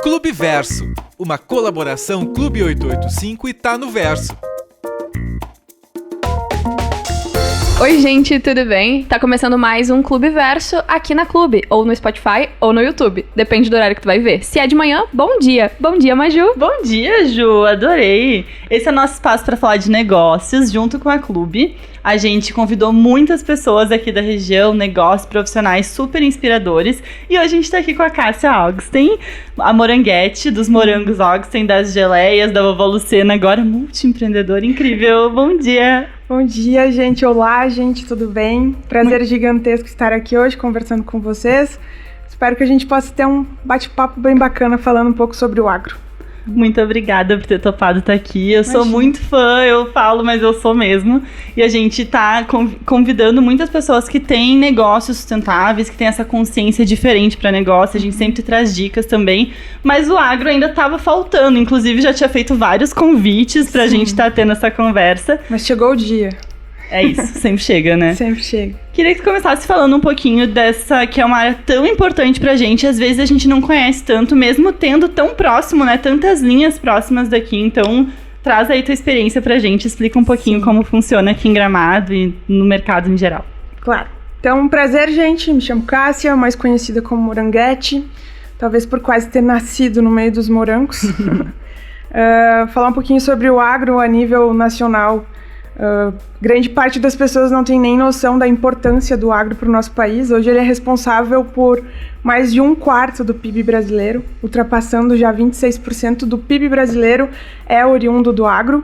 Clube Verso, uma colaboração Clube 885 e Tá no Verso. Oi gente, tudo bem? Tá começando mais um Clube Verso aqui na Clube, ou no Spotify, ou no YouTube. Depende do horário que tu vai ver. Se é de manhã, bom dia. Bom dia, Maju. Bom dia, Ju. Adorei. Esse é o nosso espaço para falar de negócios junto com a Clube. A gente convidou muitas pessoas aqui da região, negócios, profissionais super inspiradores. E hoje a gente tá aqui com a Cássia Augsten, a moranguete dos morangos Augsten, das geleias, da vovó Lucena, agora multiempreendedora incrível. Bom dia. Bom dia, gente. Olá, gente, tudo bem? Prazer gigantesco estar aqui hoje conversando com vocês. Espero que a gente possa ter um bate-papo bem bacana falando um pouco sobre o agro. Muito obrigada por ter topado estar aqui. Eu sou muito fã, eu falo, mas eu sou mesmo. E a gente tá convidando muitas pessoas que têm negócios sustentáveis, que têm essa consciência diferente para negócio. A gente sempre traz dicas também. Mas o agro ainda estava faltando. Inclusive, já tinha feito vários convites pra gente estar tendo essa conversa. Mas chegou o dia. É isso, sempre chega, né? Sempre chega. Queria que tu começasse falando um pouquinho dessa, que é uma área tão importante pra gente, às vezes a gente não conhece tanto, mesmo tendo tão próximo, né? Tantas linhas próximas daqui, então traz aí tua experiência pra gente, explica um pouquinho como funciona aqui em Gramado e no mercado em geral. Claro. Então, prazer, gente, me chamo Cássia, mais conhecida como Moranguete, talvez por quase ter nascido no meio dos morangos. Falar um pouquinho sobre o agro a nível nacional. Grande parte das pessoas não tem nem noção da importância do agro para o nosso país. Hoje ele é responsável por mais de 1/4 do PIB brasileiro, ultrapassando já 26% do PIB brasileiro é oriundo do agro.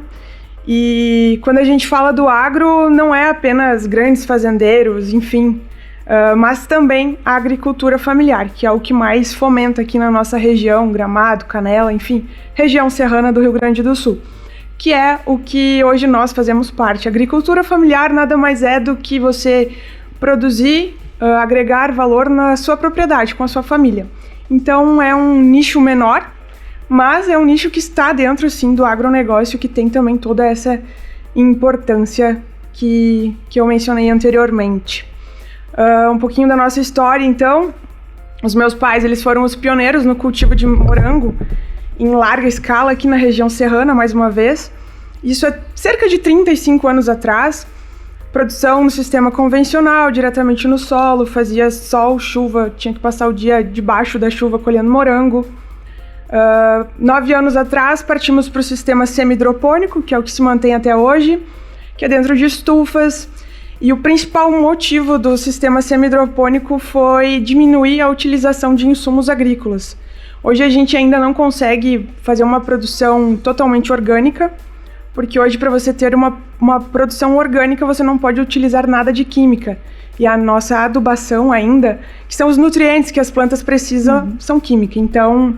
E quando a gente fala do agro, não é apenas grandes fazendeiros, enfim, mas também a agricultura familiar, que é o que mais fomenta aqui na nossa região, Gramado, Canela, enfim, região serrana do Rio Grande do Sul. Que é o que hoje nós fazemos parte. A agricultura familiar nada mais é do que você produzir, agregar valor na sua propriedade, com a sua família. Então é um nicho menor, mas é um nicho que está dentro, sim, do agronegócio, que tem também toda essa importância que eu mencionei anteriormente. Um pouquinho da nossa história, então. Os meus pais, eles foram os pioneiros no cultivo de morango, em larga escala aqui na região serrana, mais uma vez. Isso é cerca de 35 anos atrás. Produção no sistema convencional, diretamente no solo, fazia sol, chuva, tinha que passar o dia debaixo da chuva colhendo morango. 9 anos atrás, partimos para o sistema semi-hidropônico, que é o que se mantém até hoje, que é dentro de estufas. E o principal motivo do sistema semi-hidropônico foi diminuir a utilização de insumos agrícolas. Hoje a gente ainda não consegue fazer uma produção totalmente orgânica, porque hoje para você ter uma produção orgânica você não pode utilizar nada de química. E a nossa adubação ainda, que são os nutrientes que as plantas precisam, são química. Então,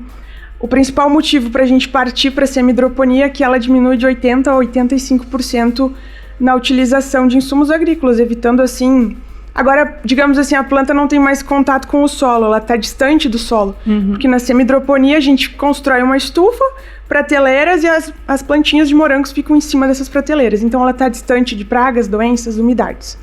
o principal motivo para a gente partir para a semi-hidroponia é que ela diminui de 80% a 85% na utilização de insumos agrícolas, evitando assim... Agora, digamos assim, a planta não tem mais contato com o solo, ela está distante do solo. Porque na semi-hidroponia a gente constrói uma estufa, prateleiras e as plantinhas de morangos ficam em cima dessas prateleiras. Então ela está distante de pragas, doenças, umidades.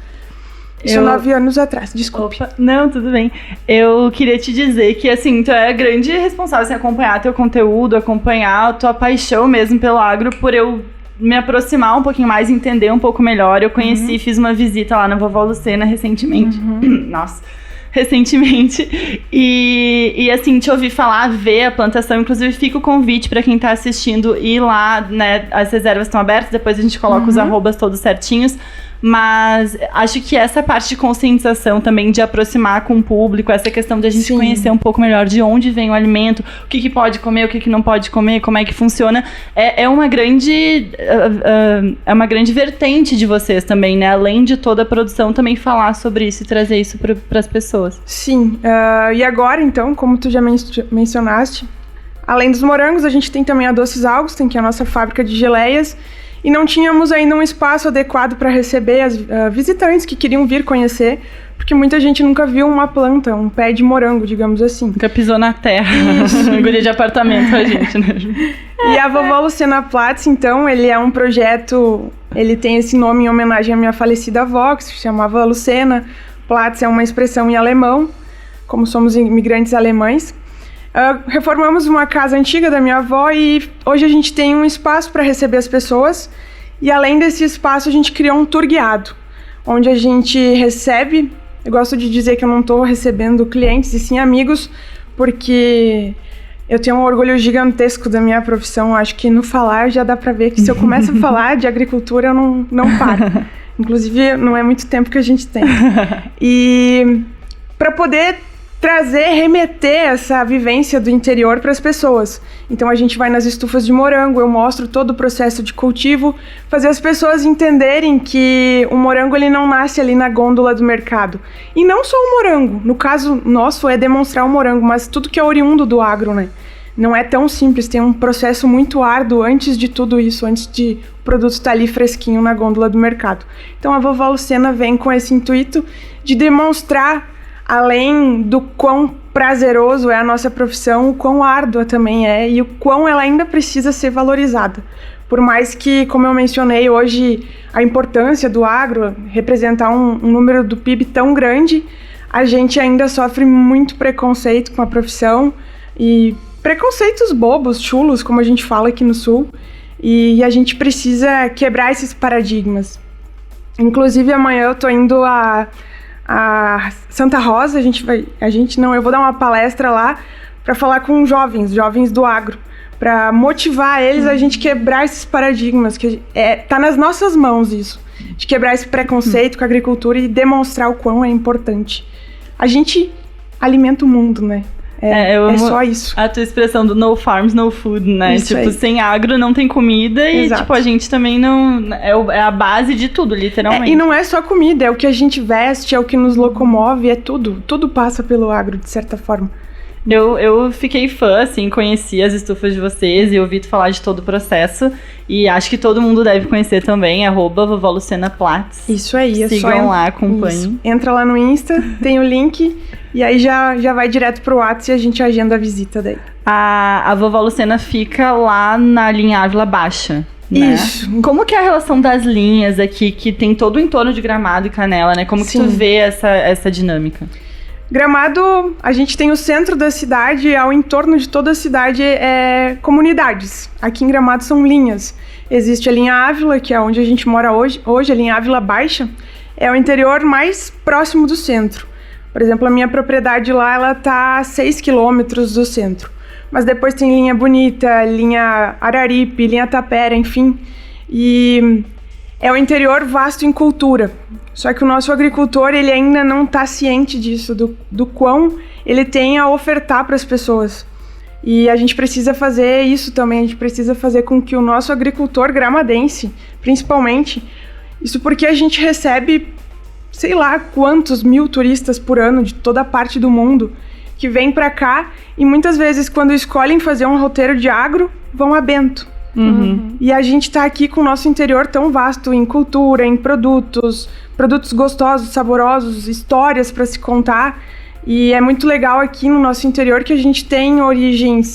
Isso 9 anos atrás, desculpe. Opa, não, tudo bem. Eu queria te dizer que, assim, tu é a grande responsável em acompanhar teu conteúdo, acompanhar a tua paixão mesmo pelo agro, por eu me aproximar um pouquinho mais, entender um pouco melhor. Eu conheci, fiz uma visita lá na vovó Lucena recentemente. Nossa, recentemente. E assim, te ouvir falar, ver a plantação. Inclusive, fica o convite para quem tá assistindo ir lá, né? As reservas estão abertas, depois a gente coloca os arrobas todos certinhos. Mas acho que essa parte de conscientização também, de aproximar com o público, essa questão de a gente conhecer um pouco melhor de onde vem o alimento, o que pode comer, o que não pode comer, como é que funciona, é uma grande vertente de vocês também, né? Além de toda a produção, também falar sobre isso e trazer isso para as pessoas. Sim, e agora então, como tu já mencionaste, além dos morangos, a gente tem também a Doces Augsten, que é a nossa fábrica de geleias. E não tínhamos ainda um espaço adequado para receber as visitantes que queriam vir conhecer, porque muita gente nunca viu uma planta, um pé de morango, digamos assim. Nunca pisou na terra. Guria de apartamento, a gente, né? E a vovó Lucena Platz, então, ele é um projeto, ele tem esse nome em homenagem à minha falecida avó, que se chamava Lucena. Platz é uma expressão em alemão, como somos imigrantes alemães. Reformamos uma casa antiga da minha avó e hoje a gente tem um espaço para receber as pessoas. E além desse espaço, a gente criou um tour guiado, onde a gente recebe... Eu gosto de dizer que eu não estou recebendo clientes, e sim amigos, porque eu tenho um orgulho gigantesco da minha profissão. Acho que no falar já dá para ver que se eu começo a falar de agricultura, eu não paro. Inclusive, não é muito tempo que a gente tem. E para poder remeter essa vivência do interior para as pessoas. Então a gente vai nas estufas de morango, eu mostro todo o processo de cultivo, fazer as pessoas entenderem que o morango ele não nasce ali na gôndola do mercado. E não só o morango, no caso nosso é demonstrar o morango, mas tudo que é oriundo do agro, né? Não é tão simples, tem um processo muito árduo antes de tudo isso, antes de o produto estar ali fresquinho na gôndola do mercado. Então a vovó Lucena vem com esse intuito de demonstrar, além do quão prazeroso é a nossa profissão, o quão árdua também é e o quão ela ainda precisa ser valorizada. Por mais que, como eu mencionei hoje, a importância do agro, representar um número do PIB tão grande, a gente ainda sofre muito preconceito com a profissão e preconceitos bobos, chulos, como a gente fala aqui no Sul, e a gente precisa quebrar esses paradigmas. Inclusive, amanhã eu tô indo a Santa Rosa, eu vou dar uma palestra lá para falar com jovens do agro, para motivar eles a gente quebrar esses paradigmas, que tá nas nossas mãos isso, de quebrar esse preconceito com a agricultura e demonstrar o quão é importante. A gente alimenta o mundo, né? É só isso. A tua expressão do no farms, no food, né? Isso tipo, aí. Sem agro não tem comida. Exato. E, tipo, a gente também não... É a base de tudo, literalmente. E não é só comida, é o que a gente veste, é o que nos locomove, é tudo. Tudo passa pelo agro, de certa forma. Eu fiquei fã, assim, conheci as estufas de vocês e ouvi tu falar de todo o processo. E acho que todo mundo deve conhecer também, @vovó Lucena Platts. Isso aí, Sigam lá, acompanhem. Isso. Entra lá no Insta, tem o link, e aí já vai direto pro WhatsApp e a gente agenda a visita daí. A vovó Lucena fica lá na linha Ávila Baixa, né? Isso. Como que é a relação das linhas aqui, que tem todo o entorno de Gramado e Canela, né? Como que tu vê essa dinâmica? Gramado, a gente tem o centro da cidade e ao entorno de toda a cidade comunidades. Aqui em Gramado são linhas. Existe a linha Ávila, que é onde a gente mora hoje. Hoje a linha Ávila Baixa é o interior mais próximo do centro. Por exemplo, a minha propriedade lá, ela tá a 6 quilômetros do centro. Mas depois tem linha Bonita, linha Araripe, linha Tapera, enfim. E é o interior vasto em cultura. Só que o nosso agricultor, ele ainda não está ciente disso, do quão ele tem a ofertar para as pessoas. E a gente precisa fazer isso também, a gente precisa fazer com que o nosso agricultor gramadense, principalmente, isso porque a gente recebe, sei lá, quantos mil turistas por ano de toda parte do mundo que vêm para cá e muitas vezes quando escolhem fazer um roteiro de agro, vão a Bento. E a gente está aqui com o nosso interior tão vasto em cultura, em produtos gostosos, saborosos, histórias para se contar. E é muito legal aqui no nosso interior que a gente tem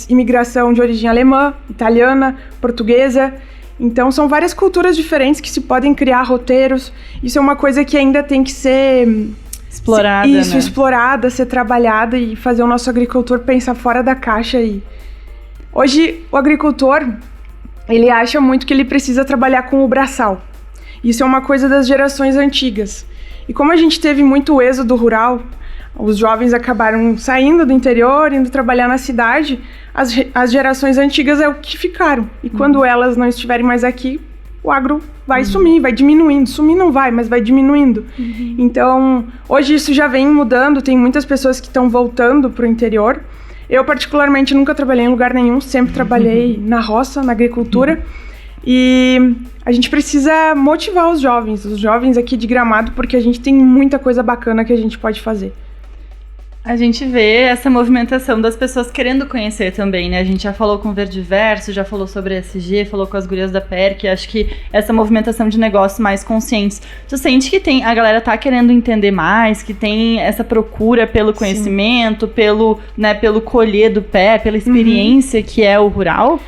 imigração de origem alemã, italiana, portuguesa. Então são várias culturas diferentes que se podem criar roteiros. Isso é uma coisa que ainda tem que ser explorada, né? Explorada, ser trabalhada e fazer o nosso agricultor pensar fora da caixa. E hoje o agricultor, ele acha muito que ele precisa trabalhar com o braçal. Isso é uma coisa das gerações antigas. E como a gente teve muito êxodo rural, os jovens acabaram saindo do interior, indo trabalhar na cidade, as gerações antigas é o que ficaram. E quando elas não estiverem mais aqui, o agro vai sumir, vai diminuindo. Sumir não vai, mas vai diminuindo. Então, hoje isso já vem mudando, tem muitas pessoas que estão voltando para o interior. Eu, particularmente, nunca trabalhei em lugar nenhum, sempre trabalhei na roça, na agricultura. E a gente precisa motivar os jovens aqui de Gramado, porque a gente tem muita coisa bacana que a gente pode fazer. A gente vê essa movimentação das pessoas querendo conhecer também, né? A gente já falou com o Verdiverso, já falou sobre a SG, falou com as gurias da PERC, acho que essa movimentação de negócios mais conscientes. Tu sente que a galera tá querendo entender mais, que tem essa procura pelo conhecimento, pelo colher do pé, pela experiência que é o rural?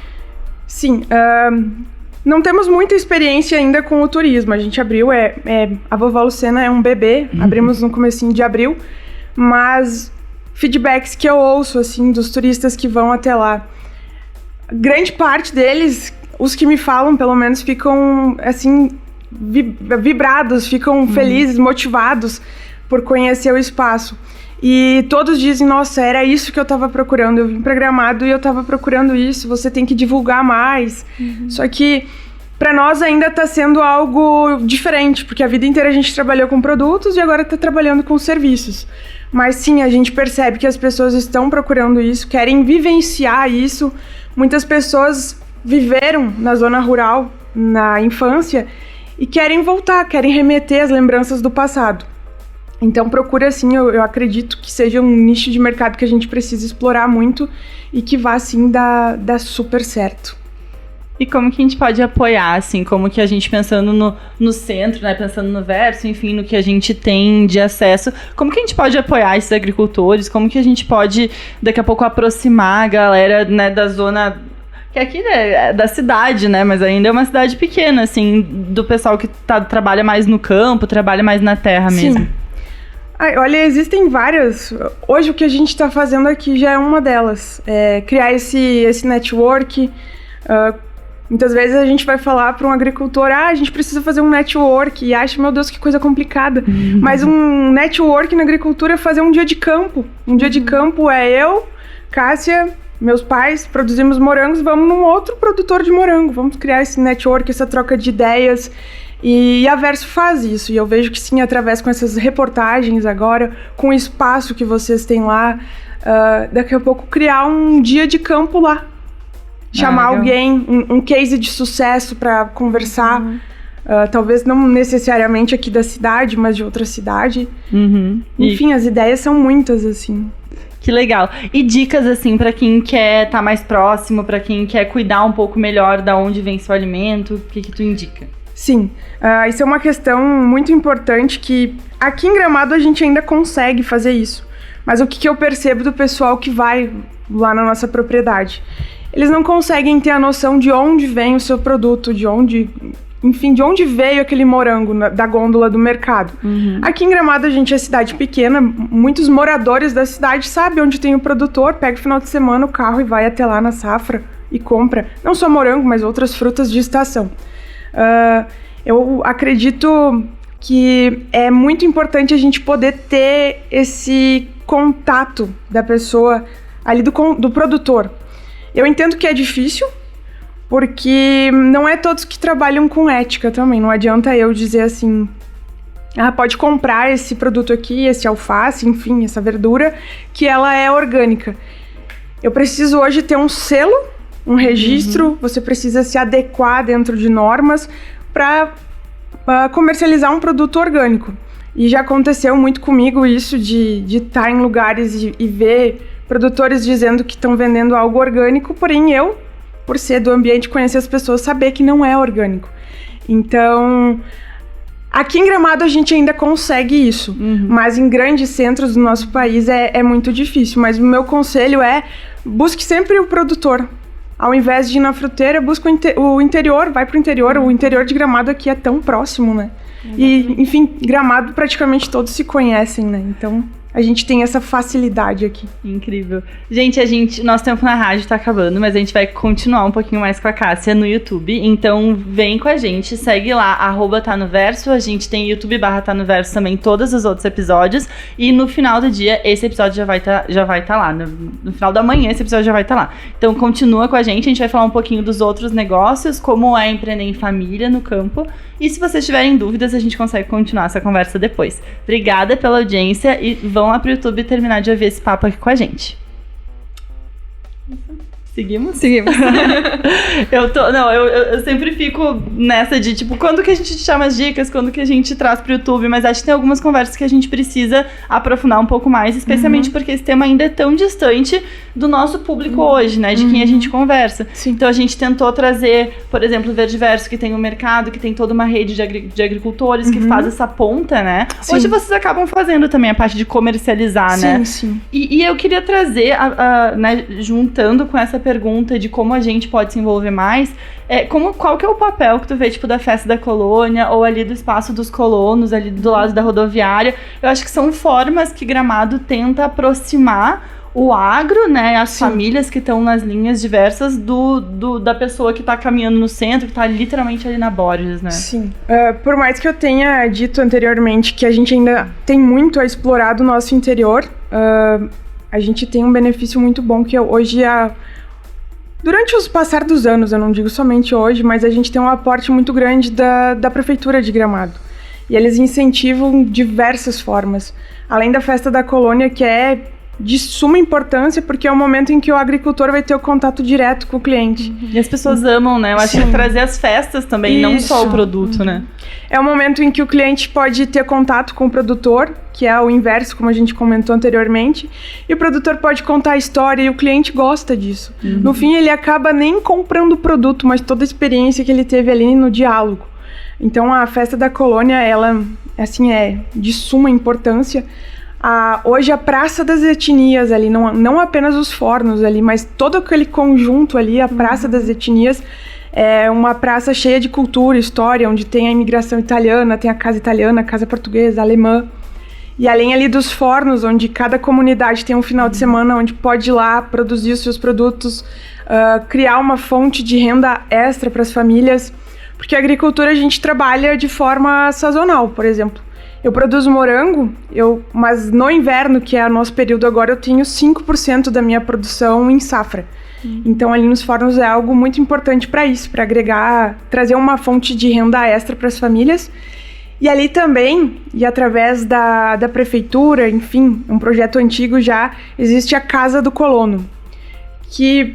Sim, não temos muita experiência ainda com o turismo. A gente abriu, a vovó Lucena é um bebê, abrimos no comecinho de abril, mas feedbacks que eu ouço, assim, dos turistas que vão até lá. Grande parte deles, os que me falam, pelo menos, ficam, assim, vibrados, ficam felizes, motivados por conhecer o espaço. E todos dizem, nossa, era isso que eu tava procurando. Eu vim pra Gramado e eu tava procurando isso, você tem que divulgar mais. Só que pra nós ainda tá sendo algo diferente, porque a vida inteira a gente trabalhou com produtos e agora tá trabalhando com serviços. Mas sim, a gente percebe que as pessoas estão procurando isso, querem vivenciar isso. Muitas pessoas viveram na zona rural, na infância, e querem voltar, querem remeter as lembranças do passado. Então procura, assim, eu acredito que seja um nicho de mercado que a gente precisa explorar muito e que vá, assim, dar super certo. E como que a gente pode apoiar, assim, como que a gente pensando no centro, né, pensando no Verso, enfim, no que a gente tem de acesso, como que a gente pode apoiar esses agricultores, como que a gente pode, daqui a pouco, aproximar a galera, né, da zona, que aqui, né, é da cidade, né, mas ainda é uma cidade pequena, assim, do pessoal que trabalha mais no campo, trabalha mais na terra mesmo. Sim. Olha, existem várias. Hoje o que a gente está fazendo aqui já é uma delas. Criar esse network. Muitas vezes a gente vai falar para um agricultor, a gente precisa fazer um network, e acha, meu Deus, que coisa complicada. Mas um network na agricultura é fazer um dia de campo. Um dia de campo é eu, Cássia, meus pais, produzimos morangos, vamos num outro produtor de morango. Vamos criar esse network, essa troca de ideias. E a Verso faz isso, e eu vejo que sim, através com essas reportagens agora, com o espaço que vocês têm lá, daqui a pouco criar um dia de campo lá. Chamar alguém, um case de sucesso para conversar, talvez não necessariamente aqui da cidade, mas de outra cidade. Enfim, as ideias são muitas, assim. Que legal. E dicas, assim, para quem quer estar mais próximo, para quem quer cuidar um pouco melhor da onde vem seu alimento, o que tu indica? Sim, isso é uma questão muito importante que aqui em Gramado a gente ainda consegue fazer isso. Mas o que eu percebo do pessoal que vai lá na nossa propriedade? Eles não conseguem ter a noção de onde vem o seu produto, de onde veio aquele morango da gôndola do mercado. Aqui em Gramado a gente é cidade pequena, muitos moradores da cidade sabem onde tem o produtor, pega o final de semana o carro e vai até lá na safra e compra, não só morango, mas outras frutas de estação. Eu acredito que é muito importante a gente poder ter esse contato da pessoa ali, do produtor. Eu entendo que é difícil, porque não é todos que trabalham com ética também. Não adianta eu dizer assim, pode comprar esse produto aqui, esse alface, enfim, essa verdura, que ela é orgânica. Eu preciso hoje ter um selo, um registro, você precisa se adequar dentro de normas para comercializar um produto orgânico. E já aconteceu muito comigo isso de estar em lugares e ver produtores dizendo que estão vendendo algo orgânico, porém eu, por ser do ambiente, conhecer as pessoas, saber que não é orgânico. Então, aqui em Gramado a gente ainda consegue isso, mas em grandes centros do nosso país é muito difícil. Mas o meu conselho é, busque sempre o produtor. Ao invés de ir na fruteira, busca o interior, vai pro interior. O interior de Gramado aqui é tão próximo, né? E, enfim, Gramado praticamente todos se conhecem, né? Então, a gente tem essa facilidade aqui. Incrível. Gente, nosso tempo na rádio tá acabando, mas a gente vai continuar um pouquinho mais com a Cássia no YouTube. Então, vem com a gente, segue lá, @tanoverso. A gente tem YouTube/tanoverso também, todos os outros episódios. E no final do dia, esse episódio já vai tá lá. No final da manhã, esse episódio já vai estar lá. Então, continua com a gente vai falar um pouquinho dos outros negócios, como é empreender em família no campo. E se vocês tiverem dúvidas, a gente consegue continuar essa conversa depois. Obrigada pela audiência e vão lá pro YouTube terminar de ouvir esse papo aqui com a gente. Seguimos? Seguimos. Eu sempre fico nessa de, tipo, quando que a gente chama as dicas, quando que a gente traz pro YouTube, mas acho que tem algumas conversas que a gente precisa aprofundar um pouco mais, especialmente porque esse tema ainda é tão distante do nosso público hoje, né, de quem a gente conversa. Sim. Então a gente tentou trazer, por exemplo, o Verdiverso, que tem um mercado, que tem toda uma rede de agricultores que faz essa ponta, né? Sim. Hoje vocês acabam fazendo também a parte de comercializar, né? Sim. E eu queria trazer, né, juntando com essa pergunta de como a gente pode se envolver mais, qual que é o papel que tu vê, tipo, da Festa da Colônia ou ali do Espaço dos Colonos, ali do lado da rodoviária? Eu acho que são formas que Gramado tenta aproximar o agro, né, as famílias que estão nas linhas diversas da pessoa que está caminhando no centro, que está literalmente ali na Borges, né? Sim. Por mais que eu tenha dito anteriormente que a gente ainda tem muito a explorar do nosso interior, a gente tem um benefício muito bom que hoje durante os passar dos anos, eu não digo somente hoje, mas a gente tem um aporte muito grande da Prefeitura de Gramado. E eles incentivam diversas formas. Além da Festa da Colônia, que é de suma importância, porque é o momento em que o agricultor vai ter o contato direto com o cliente. E as pessoas amam, né? Eu acho que trazer as festas também, não só o produto, né? É o momento em que o cliente pode ter contato com o produtor, que é o inverso, como a gente comentou anteriormente, e o produtor pode contar a história e o cliente gosta disso. No fim, ele acaba nem comprando o produto, mas toda a experiência que ele teve ali no diálogo. Então, a Festa da Colônia, ela, assim, é de suma importância. Hoje a Praça das Etnias ali, não apenas os fornos ali, mas todo aquele conjunto ali, a Praça das Etnias, é uma praça cheia de cultura, história, onde tem a imigração italiana, tem a casa portuguesa, alemã. E além ali dos fornos, onde cada comunidade tem um final de semana onde pode ir lá produzir os seus produtos, criar uma fonte de renda extra para as famílias, porque a agricultura a gente trabalha de forma sazonal, por exemplo. Eu produzo morango, mas no inverno, que é o nosso período agora, eu tenho 5% da minha produção em safra. Então, ali nos fornos é algo muito importante para isso, para agregar, trazer uma fonte de renda extra para as famílias. E ali também, e através da prefeitura, enfim, um projeto antigo já, existe a Casa do Colono, que,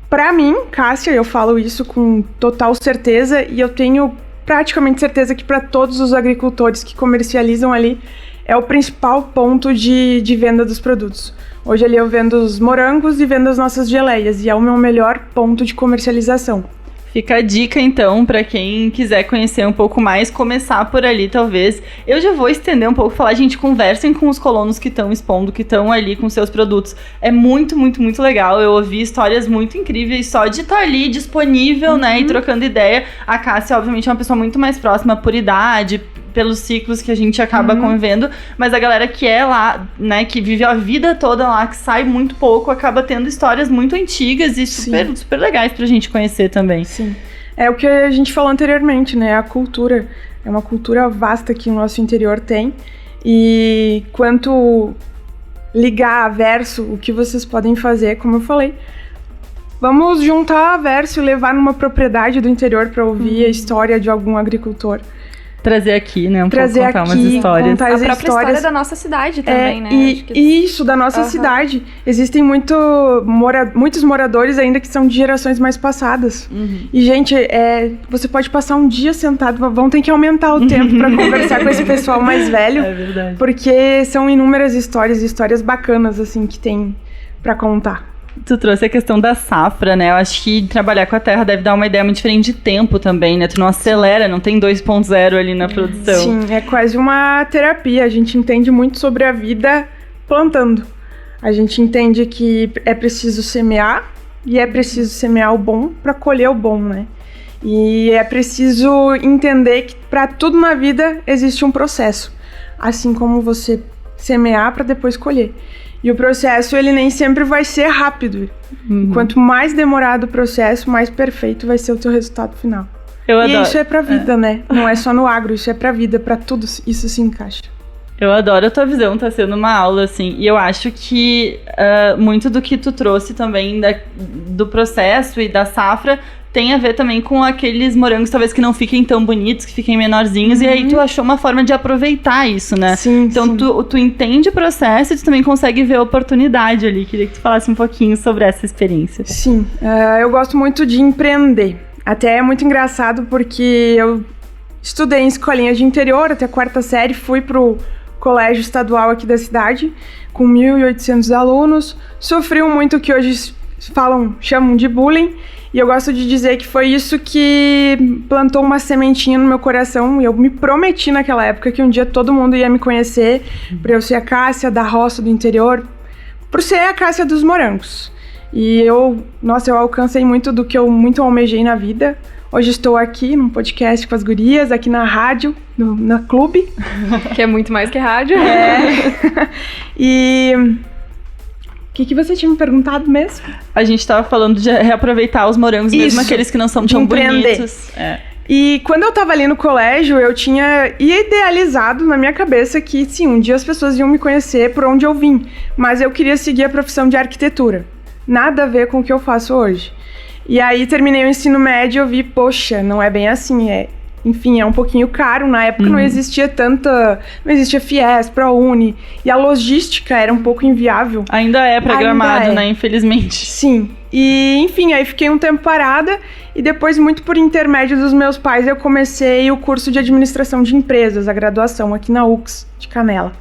para mim, Cássia, eu falo isso com total certeza, e eu tenho praticamente certeza que para todos os agricultores que comercializam ali é o principal ponto de venda dos produtos. Hoje ali eu vendo os morangos e vendo as nossas geleias e é o meu melhor ponto de comercialização. Fica a dica, então, para quem quiser conhecer um pouco mais, começar por ali, talvez. Eu já vou estender um pouco, falar, gente, conversem com os colonos que estão expondo, que estão ali com seus produtos. É muito, muito, muito legal. Eu ouvi histórias muito incríveis só de estar ali disponível, né, e trocando ideia. A Cássia, obviamente, é uma pessoa muito mais próxima por idade, pelos ciclos que a gente acaba convivendo, mas a galera que é lá, né, que vive a vida toda lá, que sai muito pouco, acaba tendo histórias muito antigas e super, super legais pra gente conhecer também. Sim. É o que a gente falou anteriormente, né, a cultura, é uma cultura vasta que o nosso interior tem, e quanto ligar a Verso, o que vocês podem fazer, como eu falei, vamos juntar a Verso e levar numa propriedade do interior para ouvir a história de algum agricultor. Trazer aqui, né? Contar umas histórias. A própria história da nossa cidade também, né? Isso, da nossa cidade. Existem muitos moradores ainda que são de gerações mais passadas. E, gente, você pode passar um dia sentado, vão ter que aumentar o tempo para conversar com esse pessoal mais velho. É verdade. Porque são inúmeras histórias bacanas, assim, que tem para contar. Tu trouxe a questão da safra, né? Eu acho que trabalhar com a terra deve dar uma ideia muito diferente de tempo também, né? Tu não acelera, não tem 2.0 ali na produção. Sim, é quase uma terapia. A gente entende muito sobre a vida plantando. A gente entende que é preciso semear, e é preciso semear o bom para colher o bom, né? E é preciso entender que para tudo na vida existe um processo. Assim como você semear para depois colher. E o processo, ele nem sempre vai ser rápido. Quanto mais demorado o processo, mais perfeito vai ser o teu resultado final. Eu adoro. E isso é pra vida, né? Não é só no agro, isso é pra vida, pra tudo isso se encaixa. Eu adoro a tua visão, tá sendo uma aula, assim. E eu acho que muito do que tu trouxe também do processo e da safra tem a ver também com aqueles morangos talvez que não fiquem tão bonitos, que fiquem menorzinhos, e aí tu achou uma forma de aproveitar isso, né? Sim, então tu entende o processo e tu também consegue ver a oportunidade ali. Queria que tu falasse um pouquinho sobre essa experiência. Sim, eu gosto muito de empreender. Até é muito engraçado porque eu estudei em escolinha de interior até a 4ª série, fui pro colégio estadual aqui da cidade, com 1.800 alunos, sofri muito o que hoje chamam de bullying, e eu gosto de dizer que foi isso que plantou uma sementinha no meu coração, e eu me prometi naquela época que um dia todo mundo ia me conhecer, por eu ser a Cássia da roça do interior, por ser a Cássia dos morangos. E eu alcancei muito do que eu muito almejei na vida. Hoje estou aqui num podcast com as gurias, aqui na rádio, na Clube. Que é muito mais que rádio. E o que você tinha me perguntado mesmo? A gente tava falando de reaproveitar os morangos, mesmo aqueles que não são tão bonitos. E quando eu tava ali no colégio, eu tinha idealizado na minha cabeça que, sim, um dia as pessoas iam me conhecer por onde eu vim. Mas eu queria seguir a profissão de arquitetura. Nada a ver com o que eu faço hoje. E aí terminei o ensino médio e eu vi, poxa, não é bem assim, enfim, é um pouquinho caro. Na época não existia não existia FIES, ProUni, e a logística era um pouco inviável. Ainda é pra Gramado, né, infelizmente. Sim, e enfim, aí fiquei um tempo parada e depois, muito por intermédio dos meus pais, eu comecei o curso de administração de empresas, a graduação aqui na UX de Canela.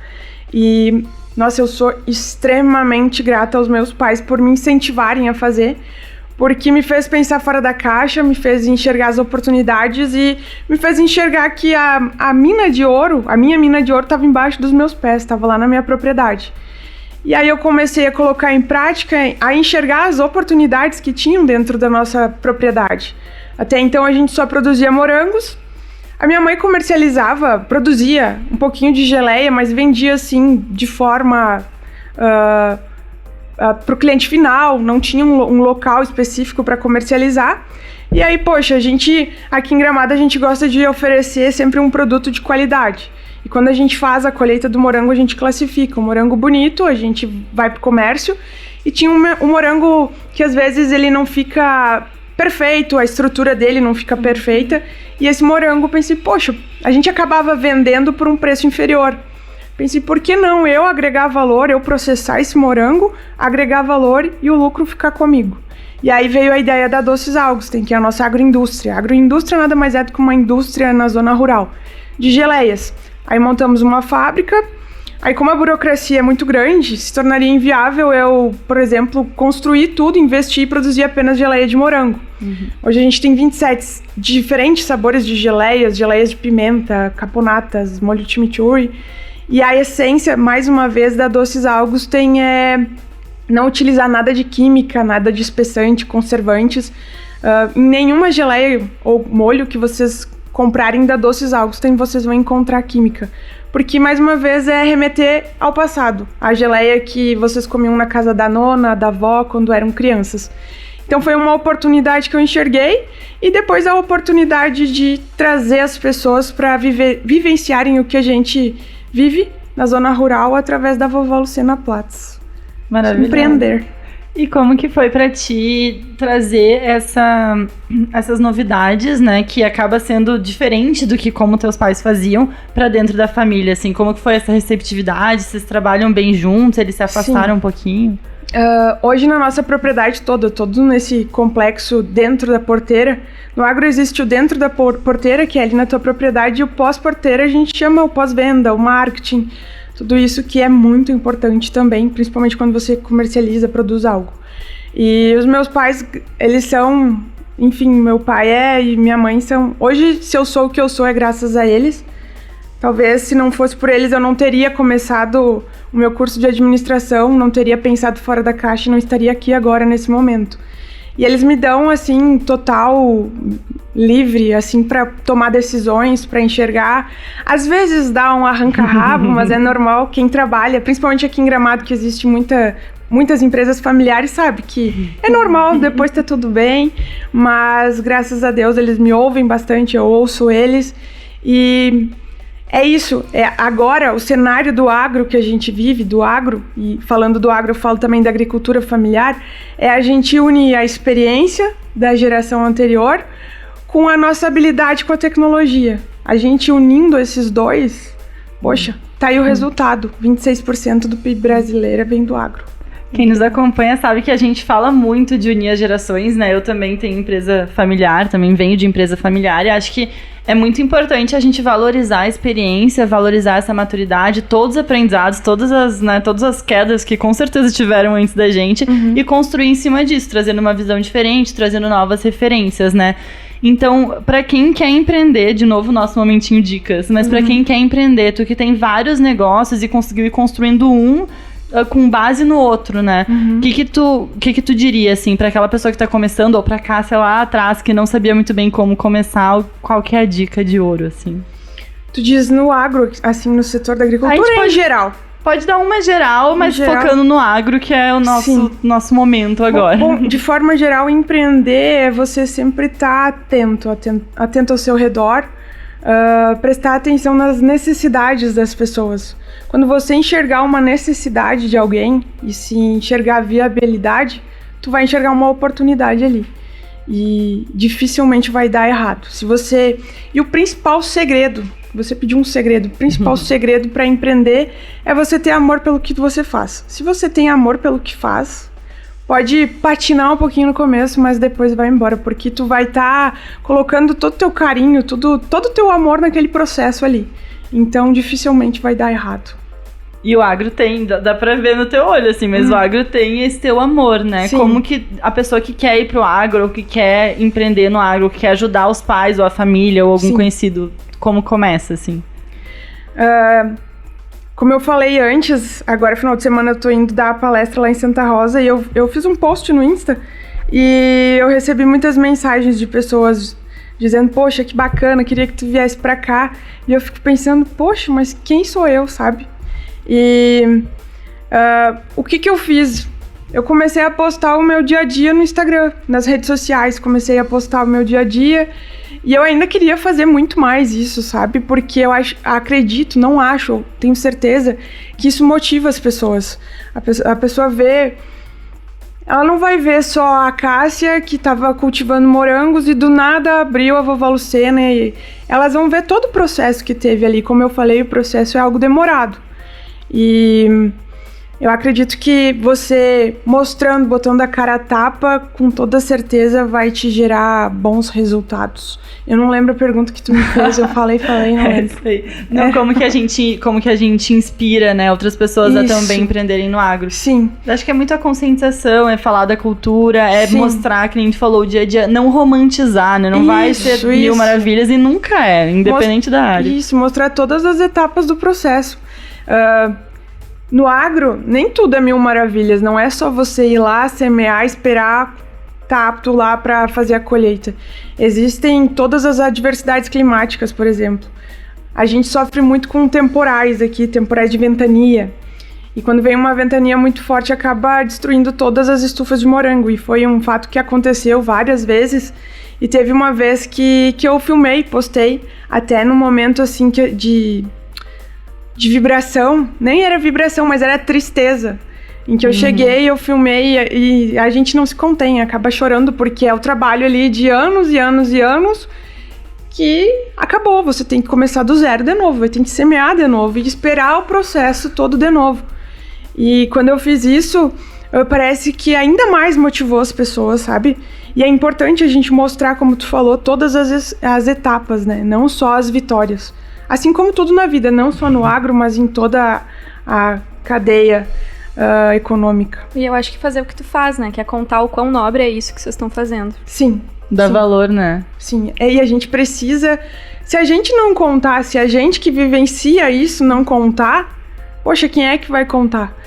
E, nossa, eu sou extremamente grata aos meus pais por me incentivarem a fazer, porque me fez pensar fora da caixa, me fez enxergar as oportunidades e me fez enxergar que a mina de ouro, a minha mina de ouro estava embaixo dos meus pés, estava lá na minha propriedade. E aí eu comecei a colocar em prática, a enxergar as oportunidades que tinham dentro da nossa propriedade. Até então a gente só produzia morangos. A minha mãe produzia um pouquinho de geleia, mas vendia assim de forma para o cliente final, não tinha um local específico para comercializar. E aí, poxa, aqui em Gramado a gente gosta de oferecer sempre um produto de qualidade. E quando a gente faz a colheita do morango, a gente classifica o morango bonito, a gente vai pro comércio, e tinha um morango que às vezes ele não fica perfeito, a estrutura dele não fica perfeita, e esse morango, pensei, poxa, a gente acabava vendendo por um preço inferior. Pensei, por que não eu agregar valor, eu processar esse morango, agregar valor e o lucro ficar comigo? E aí veio a ideia da Doces Augustin, que é a nossa agroindústria. A agroindústria nada mais é do que uma indústria na zona rural, de geleias. Aí montamos uma fábrica, aí como a burocracia é muito grande, se tornaria inviável eu, por exemplo, construir tudo, investir e produzir apenas geleia de morango. Hoje a gente tem 27 diferentes sabores de geleias de pimenta, caponatas, molho de chimichurri. E a essência, mais uma vez, da Doces Augustin é não utilizar nada de química, nada de espessante, conservantes. Em nenhuma geleia ou molho que vocês comprarem da Doces Augustin, vocês vão encontrar química. Porque, mais uma vez, é remeter ao passado. A geleia que vocês comiam na casa da nona, da avó, quando eram crianças. Então, foi uma oportunidade que eu enxerguei. E depois a oportunidade de trazer as pessoas para vivenciarem o que a gente vive na zona rural através da vovó Luciana Platz. Maravilhoso. Empreender. E como que foi pra ti trazer essas novidades, né, que acaba sendo diferente do que como teus pais faziam pra dentro da família, assim, como que foi essa receptividade? Vocês trabalham bem juntos, eles se afastaram um pouquinho? Hoje na nossa propriedade todo nesse complexo dentro da porteira, no agro existe o dentro da porteira, que é ali na tua propriedade, e o pós-porteira a gente chama o pós-venda, o marketing, tudo isso que é muito importante também, principalmente quando você comercializa, produz algo. E os meus pais, eles são, enfim, meu pai e minha mãe são... Hoje, se eu sou o que eu sou, é graças a eles. Talvez, se não fosse por eles, eu não teria começado o meu curso de administração, não teria pensado fora da caixa e não estaria aqui agora, nesse momento. E eles me dão, assim, total livre, assim, para tomar decisões, para enxergar. Às vezes dá um arranca-rabo, mas é normal. Quem trabalha, principalmente aqui em Gramado, que existe muitas empresas familiares, sabe que é normal, depois tá tudo bem. Mas, graças a Deus, eles me ouvem bastante, eu ouço eles. E é isso. Agora, o cenário do agro que a gente vive, do agro, e falando do agro, eu falo também da agricultura familiar, a gente une a experiência da geração anterior com a nossa habilidade com a tecnologia. A gente unindo esses dois, poxa, tá aí o resultado. 26% do PIB brasileiro vem do agro. Quem nos acompanha sabe que a gente fala muito de unir as gerações, né? Eu também tenho empresa familiar, também venho de empresa familiar, e acho que é muito importante a gente valorizar a experiência, valorizar essa maturidade, todos os aprendizados, todas as quedas que com certeza tiveram antes da gente, e construir em cima disso, trazendo uma visão diferente, trazendo novas referências, né? Então, para quem quer empreender, de novo, nosso momentinho dicas, mas para quem quer empreender, tu que tem vários negócios e conseguiu ir construindo um com base no outro, né? O que que tu diria, assim, pra aquela pessoa que tá começando, ou pra Cássia lá atrás, que não sabia muito bem como começar, qual que é a dica de ouro, assim? Tu diz no agro, assim, no setor da agricultura ou em geral? Pode dar uma geral, mas focando no agro, que é o nosso momento agora. Bom, de forma geral, empreender é você sempre estar atento ao seu redor, prestar atenção nas necessidades das pessoas. Quando você enxergar uma necessidade de alguém e se enxergar a viabilidade, tu vai enxergar uma oportunidade ali. E dificilmente vai dar errado. E o principal segredo, você pediu um segredo, o principal segredo para empreender é você ter amor pelo que você faz. Se você tem amor pelo que faz, pode patinar um pouquinho no começo, mas depois vai embora, porque tu vai estar colocando todo o teu carinho, todo o teu amor naquele processo ali. Então, dificilmente vai dar errado. E o agro tem, dá pra ver no teu olho, assim, mas o agro tem esse teu amor, né? Sim. Como que a pessoa que quer ir pro agro, ou que quer empreender no agro, ou que quer ajudar os pais, ou a família, ou algum conhecido, como começa, assim? Como eu falei antes, agora final de semana eu tô indo dar a palestra lá em Santa Rosa e eu fiz um post no Insta e eu recebi muitas mensagens de pessoas dizendo, poxa, que bacana, queria que tu viesse pra cá. E eu fico pensando, poxa, mas quem sou eu, sabe? E o que eu fiz? Eu comecei a postar o meu dia a dia no Instagram, nas redes sociais, comecei a postar o meu dia a dia e eu ainda queria fazer muito mais isso, sabe? Porque eu tenho certeza que isso motiva as pessoas. A pessoa vê, ela não vai ver só a Cássia que estava cultivando morangos e do nada abriu a Vovó Lucena e elas vão ver todo o processo que teve ali. Como eu falei, o processo é algo demorado. E eu acredito que você mostrando, botando a cara a tapa, com toda certeza vai te gerar bons resultados. Eu não lembro a pergunta que tu me fez, eu falei, não lembro. Isso aí. Não, como que a gente inspira, né, outras pessoas a também empreenderem no agro. Sim. Eu acho que é muito a conscientização, é falar da cultura, é mostrar, que a gente falou, o dia a dia, não romantizar, né, não vai ser mil maravilhas e nunca é, independente da área. Isso, mostrar todas as etapas do processo. No agro, nem tudo é mil maravilhas, não é só você ir lá, semear, esperar tá apto lá para fazer a colheita. Existem todas as adversidades climáticas, por exemplo. A gente sofre muito com temporais aqui, temporais de ventania. E quando vem uma ventania muito forte, acaba destruindo todas as estufas de morango. E foi um fato que aconteceu várias vezes. E teve uma vez que eu filmei, postei, até no momento assim de vibração, nem era vibração, mas era tristeza, em que eu cheguei, eu filmei e a gente não se contém, acaba chorando porque é o trabalho ali de anos e anos e anos que acabou, você tem que começar do zero de novo, tem que semear de novo e esperar o processo todo de novo. E quando eu fiz isso, parece que ainda mais motivou as pessoas, sabe? E é importante a gente mostrar, como tu falou, todas as etapas, né? Não só as vitórias. Assim como tudo na vida, não só no agro, mas em toda a cadeia econômica. E eu acho que fazer o que tu faz, né? Que é contar o quão nobre é isso que vocês estão fazendo. Sim. Dá valor, né? Sim. E a gente precisa... Se a gente não contar, se a gente que vivencia isso não contar, poxa, quem é que vai contar?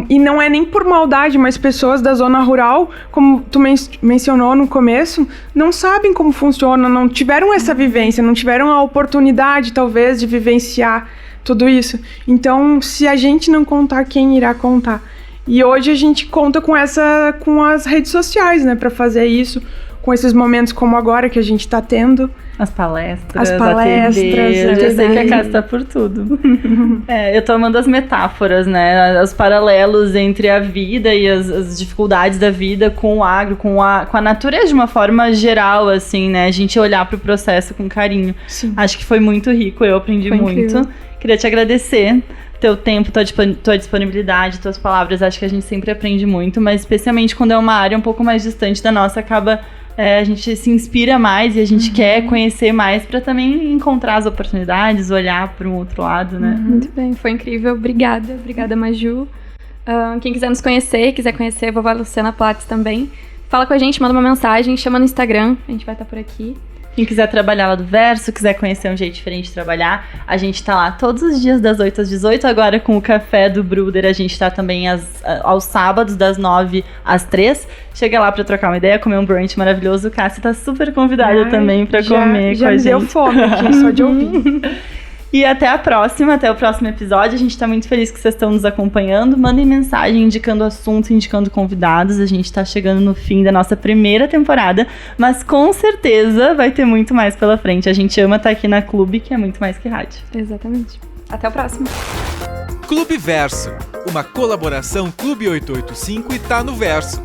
E não é nem por maldade, mas pessoas da zona rural, como tu mencionou no começo, não sabem como funciona, não tiveram essa vivência, não tiveram a oportunidade, talvez, de vivenciar tudo isso. Então, se a gente não contar, quem irá contar? E hoje a gente conta com as redes sociais, né, para fazer isso, com esses momentos como agora que a gente tá tendo. As palestras, eu já sei que a casa tá por tudo. Eu tô amando as metáforas, né? Os paralelos entre a vida e as dificuldades da vida com o agro, com a natureza de uma forma geral, assim, né? A gente olhar pro processo com carinho. Sim. Acho que foi muito rico, eu aprendi muito. Incrível. Queria te agradecer teu tempo, tua disponibilidade, tuas palavras. Acho que a gente sempre aprende muito, mas especialmente quando é uma área um pouco mais distante da nossa, acaba... a gente se inspira mais e a gente quer conhecer mais para também encontrar as oportunidades, olhar para um outro lado, né? Muito bem, foi incrível. Obrigada, Maju. Quem quiser nos conhecer, quiser conhecer a Vovó Lucena Platts também, fala com a gente, manda uma mensagem, chama no Instagram, a gente vai estar por aqui. Quem quiser trabalhar lá do Verso, quiser conhecer um jeito diferente de trabalhar, a gente tá lá todos os dias das 8 às 18, agora com o café do Bruder, a gente tá também aos sábados, das 9 às 3. Chega lá pra trocar uma ideia, comer um brunch maravilhoso. Cássia tá super convidada também pra comer com a gente. Já me deu fome aqui, só de ouvir. E até a próxima, até o próximo episódio. A gente tá muito feliz que vocês estão nos acompanhando. Mandem mensagem indicando assuntos, indicando convidados. A gente tá chegando no fim da nossa primeira temporada, mas com certeza vai ter muito mais pela frente. A gente ama estar aqui na Clube, que é muito mais que rádio. Exatamente. Até o próximo. Clube Verso, uma colaboração Clube 885 e Tá no Verso.